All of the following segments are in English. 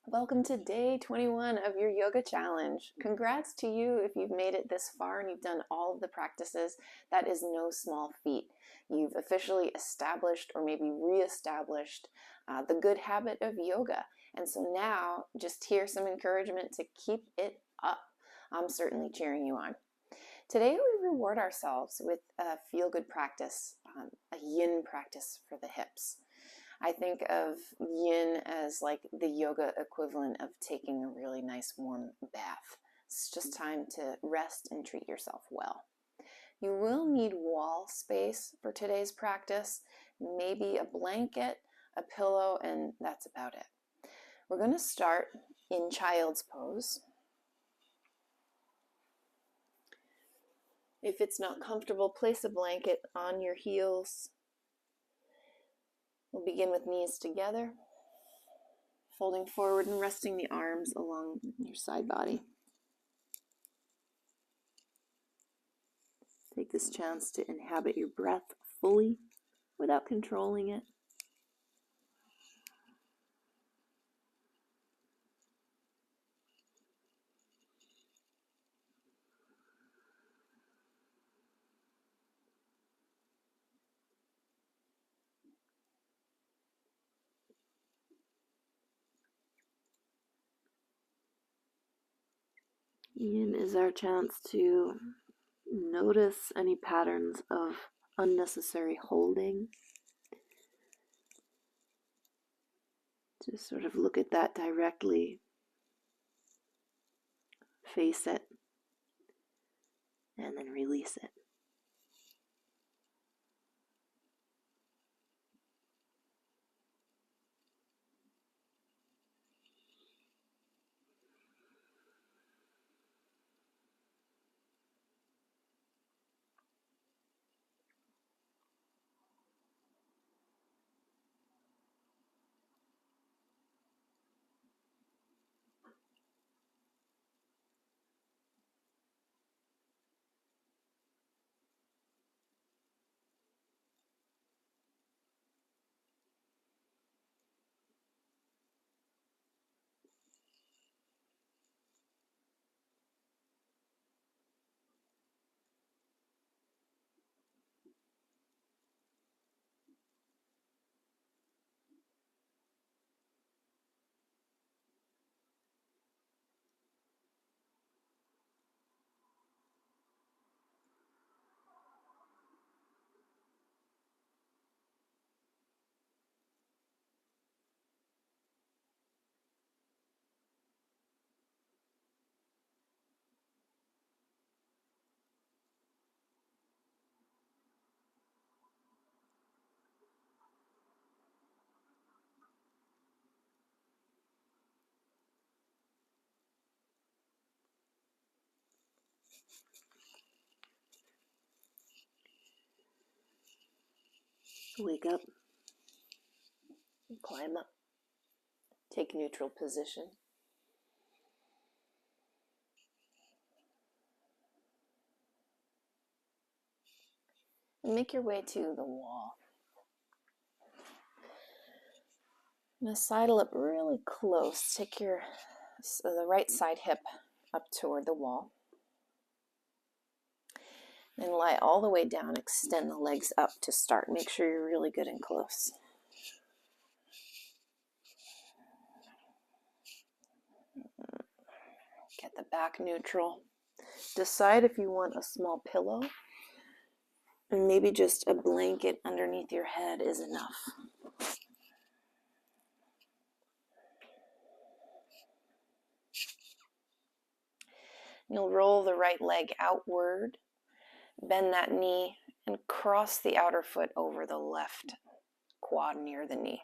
Welcome to day 21 of your yoga challenge. Congrats to you if you've made it this far and you've done all of the practices. That is no small feat. You've officially established or maybe re-established the good habit of yoga. And so now just here's some encouragement to keep it up. I'm certainly cheering you on. Today we reward ourselves with a feel-good practice, a yin practice for the hips. I think of yin as like the yoga equivalent of taking a really nice warm bath. It's just time to rest and treat yourself well. You will need wall space for today's practice, maybe a blanket, a pillow, and that's about it. We're going to start in child's pose. If it's not comfortable, place a blanket on your heels. We'll begin with knees together, folding forward and resting the arms along your side body. Take this chance to inhabit your breath fully without controlling it. Yin is our chance to notice any patterns of unnecessary holding. Just sort of look at that directly, face it, and then release it. Wake up, climb up, take neutral position. And make your way to the wall. I'm going to sidle up really close. Take the right side hip up toward the wall. Then lie all the way down, extend the legs up to start. Make sure you're really good and close. Get the back neutral. Decide if you want a small pillow, and maybe just a blanket underneath your head is enough. You'll roll the right leg outward, bend that knee, and cross the outer foot over the left quad near the knee.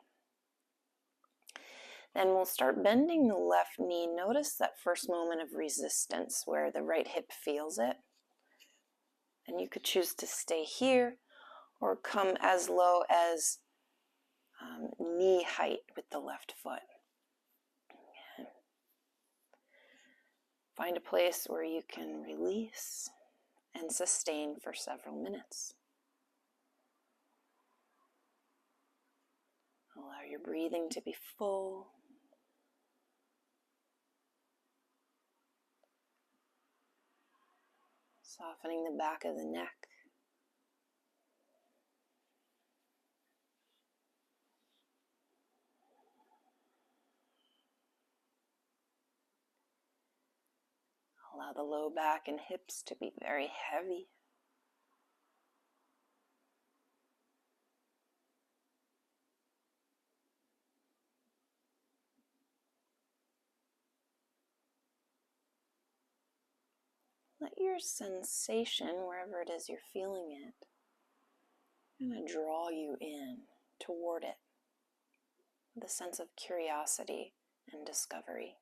Then we'll start bending the left knee. Notice that first moment of resistance where the right hip feels it. And you could choose to stay here or come as low as knee height with the left foot. Find a place where you can release and sustain for several minutes. Allow your breathing to be full. Softening the back of the neck. Allow the low back and hips to be very heavy. Let your sensation, wherever it is you're feeling it, kind of draw you in toward it with a sense of curiosity and discovery.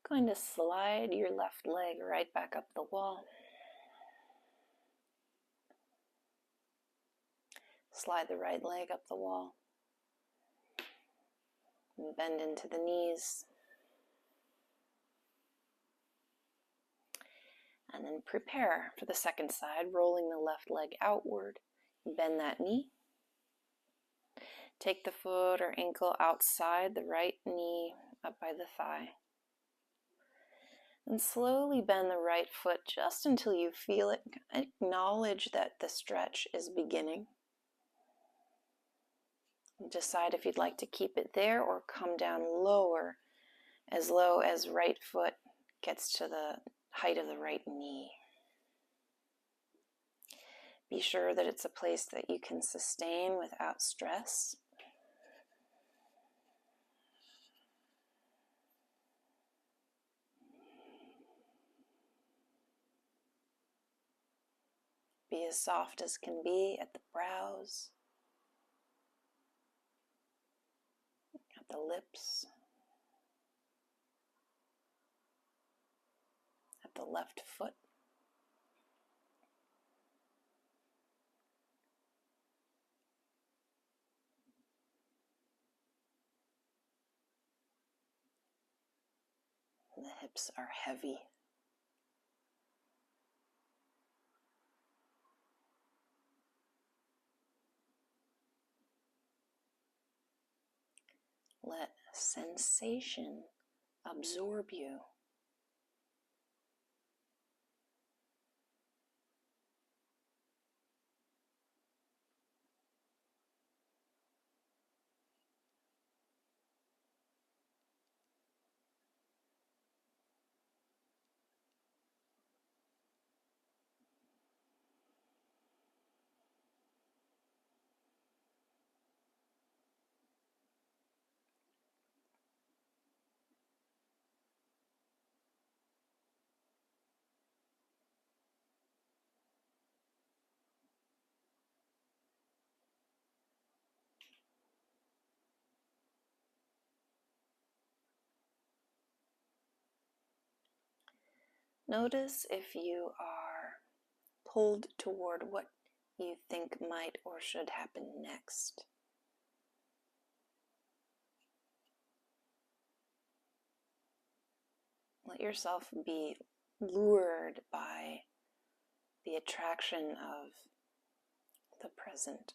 Going to slide your left leg right back up the wall. Slide the right leg up the wall. And bend into the knees. And then prepare for the second side, rolling the left leg outward. Bend that knee. Take the foot or ankle outside the right knee up by the thigh. And slowly bend the right foot just until you feel it. Acknowledge that the stretch is beginning. Decide if you'd like to keep it there or come down lower, as low as right foot gets to the height of the right knee. Be sure that it's a place that you can sustain without stress. Be as soft as can be at the brows, at the lips, at the left foot. The hips are heavy. Let sensation absorb you. Notice if you are pulled toward what you think might or should happen next. Let yourself be lured by the attraction of the present.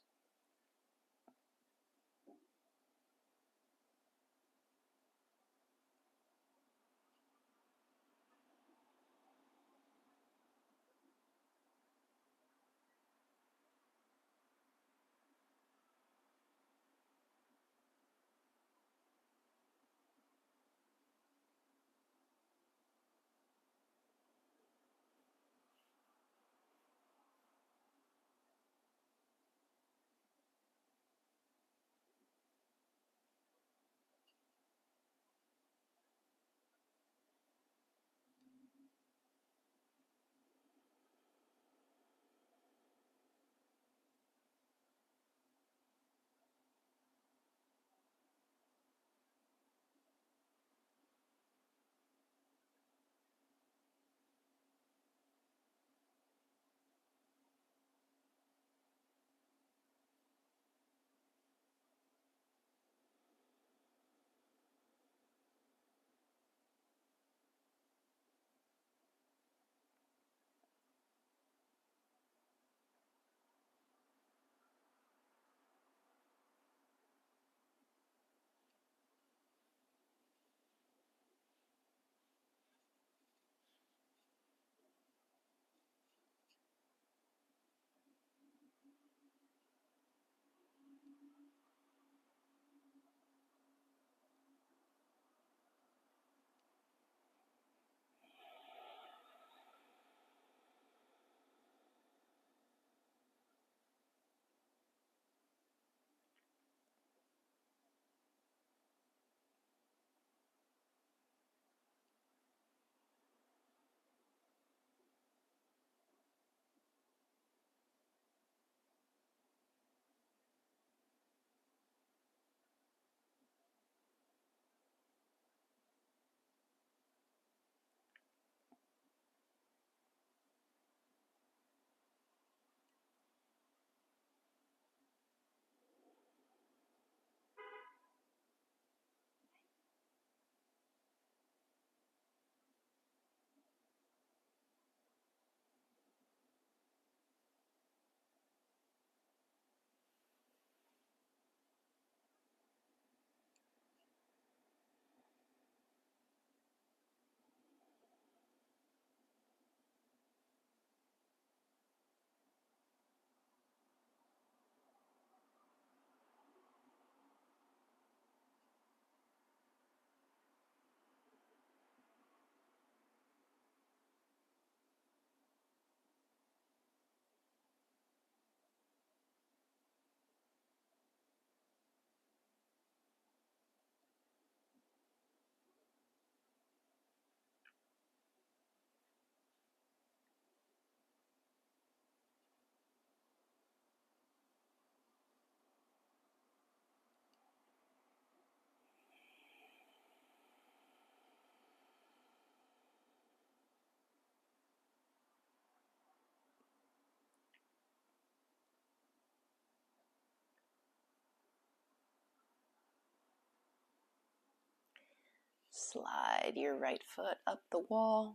Slide your right foot up the wall.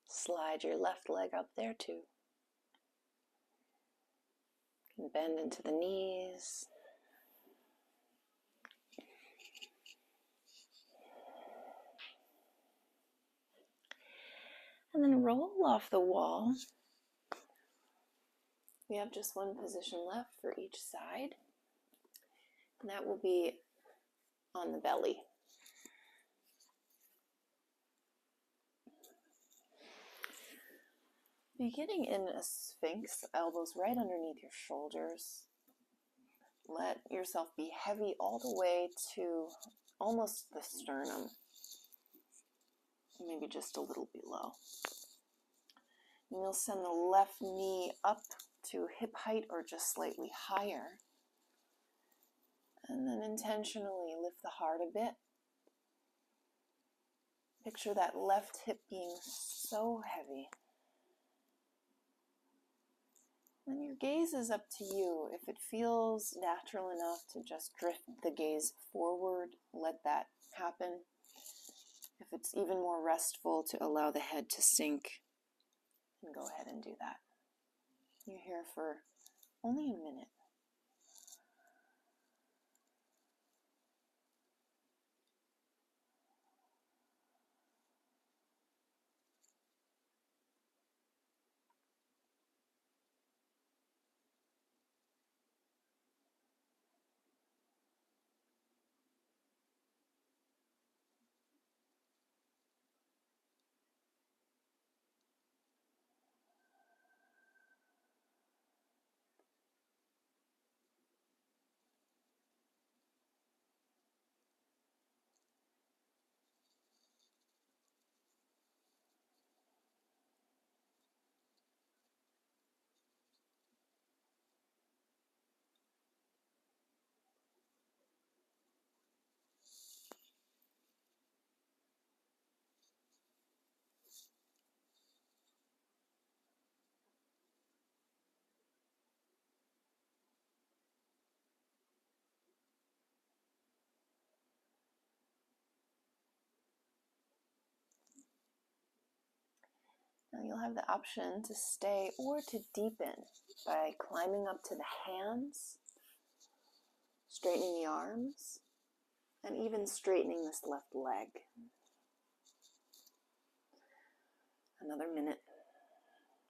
Slide your left leg up there too. You can bend into the knees. And then roll off the wall. We have just one position left for each side. And that will be on the belly. Beginning in a Sphinx, elbows right underneath your shoulders. Let yourself be heavy all the way to almost the sternum. Maybe just a little below. And you'll send the left knee up to hip height or just slightly higher. And then intentionally lift the heart a bit. Picture that left hip being so heavy. And your gaze is up to you. If it feels natural enough to just drift the gaze forward, let that happen. If it's even more restful to allow the head to sink, then go ahead and do that. You're here for only a minute. Now you'll have the option to stay or to deepen by climbing up to the hands, straightening the arms, and even straightening this left leg. Another minute.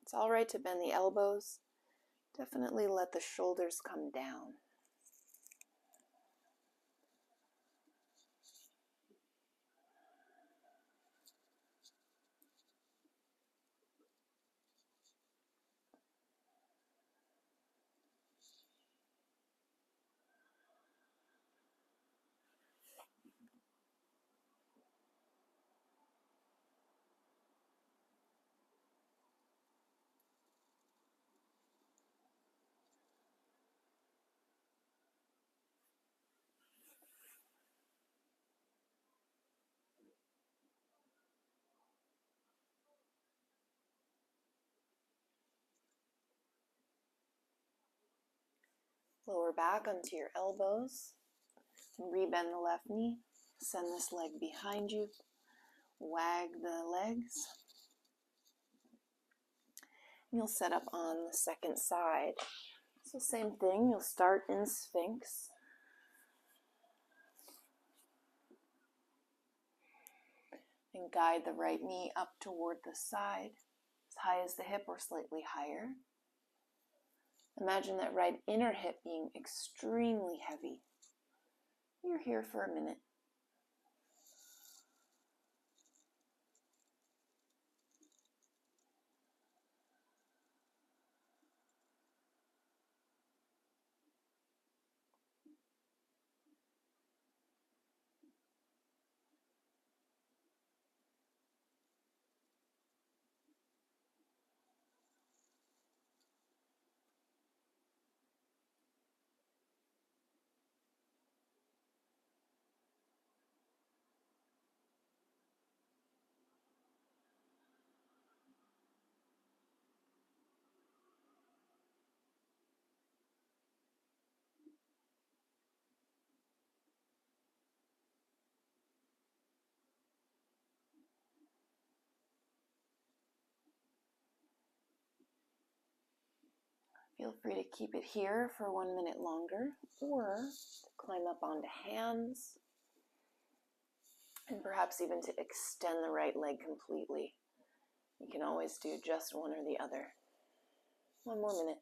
It's all right to bend the elbows. Definitely let the shoulders come down. Lower back onto your elbows and rebend the left knee. Send this leg behind you. Wag the legs. And you'll set up on the second side. So same thing, you'll start in Sphinx. And guide the right knee up toward the side, as high as the hip or slightly higher. Imagine that right inner hip being extremely heavy. You're here for a minute. Feel free to keep it here for 1 minute longer, or climb up onto hands, and perhaps even to extend the right leg completely. You can always do just one or the other. 1 more minute.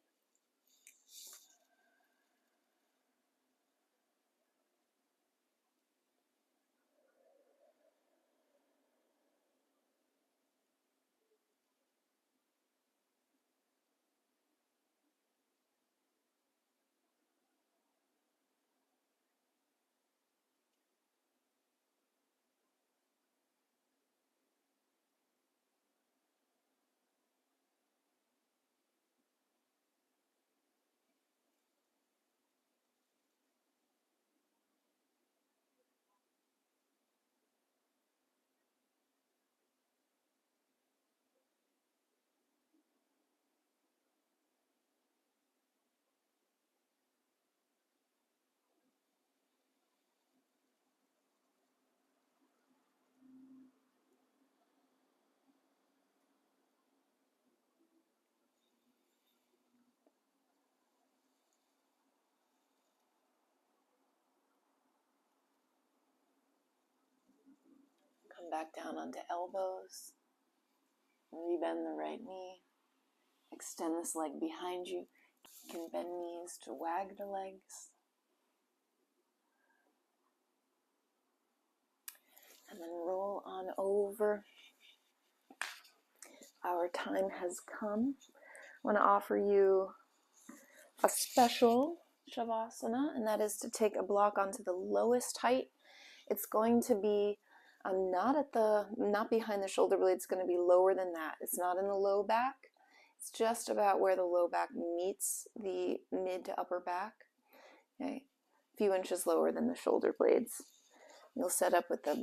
Come back down onto elbows. Rebend the right knee. Extend this leg behind you. You can bend knees to wag the legs. And then roll on over. Our time has come. I want to offer you a special shavasana, and that is to take a block onto the lowest height. It's going to be not behind the shoulder blade. It's going to be lower than that. It's not in the low back. It's just about where the low back meets the mid to upper back. Okay, a few inches lower than the shoulder blades. You'll set up with a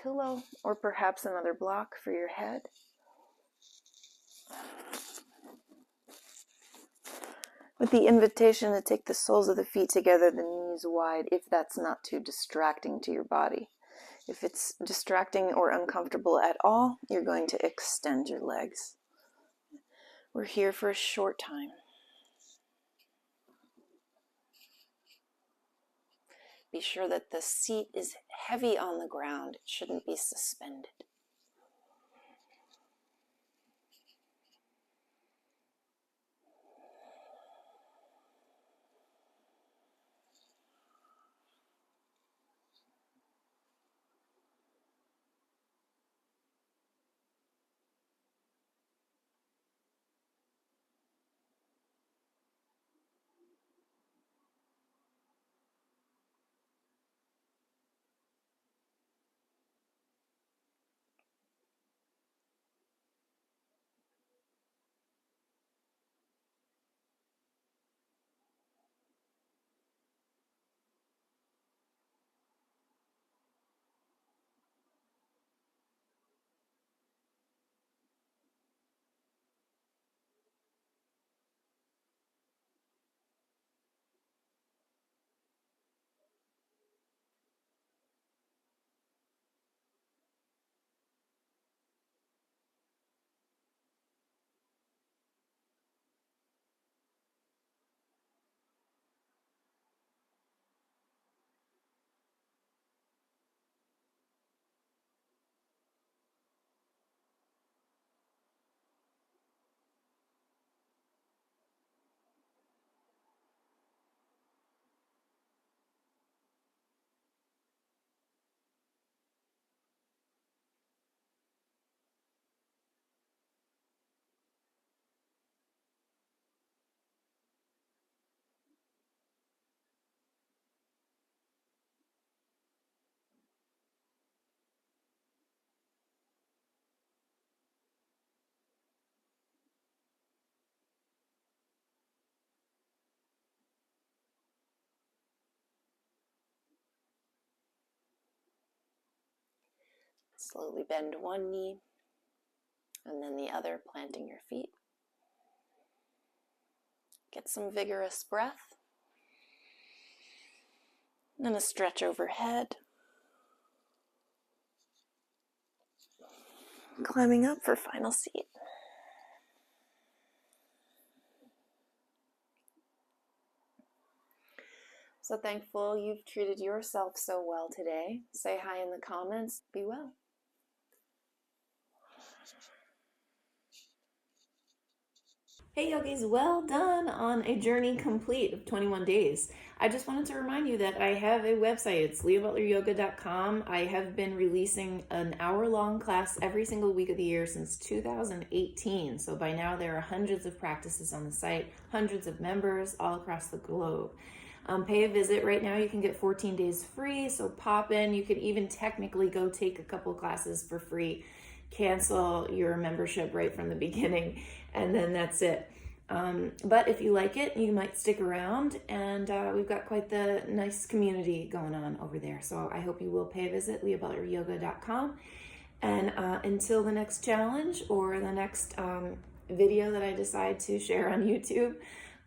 pillow or perhaps another block for your head. With the invitation to take the soles of the feet together, the knees wide, if that's not too distracting to your body. If it's distracting or uncomfortable at all, you're going to extend your legs. We're here for a short time. Be sure that the seat is heavy on the ground. It shouldn't be suspended. Slowly bend one knee and then the other, planting your feet. Get some vigorous breath. And a stretch overhead. Climbing up for final seat. So thankful you've treated yourself so well today. Say hi in the comments. Be well. Hey yogis, well done on a journey complete of 21 days. I just wanted to remind you that I have a website. It's leihbutleryoga.com. I have been releasing an hour-long class every single week of the year since 2018. So by now there are hundreds of practices on the site, hundreds of members all across the globe. Pay a visit. Right now you can get 14 days free, so pop in. You could even technically go take a couple classes for free, cancel your membership right from the beginning, and then that's it. But if you like it, you might stick around, and we've got quite the nice community going on over there. So I hope you will pay a visit, leihbutleryoga.com. And until the next challenge or the next video that I decide to share on YouTube,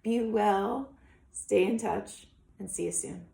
be well, stay in touch, and see you soon.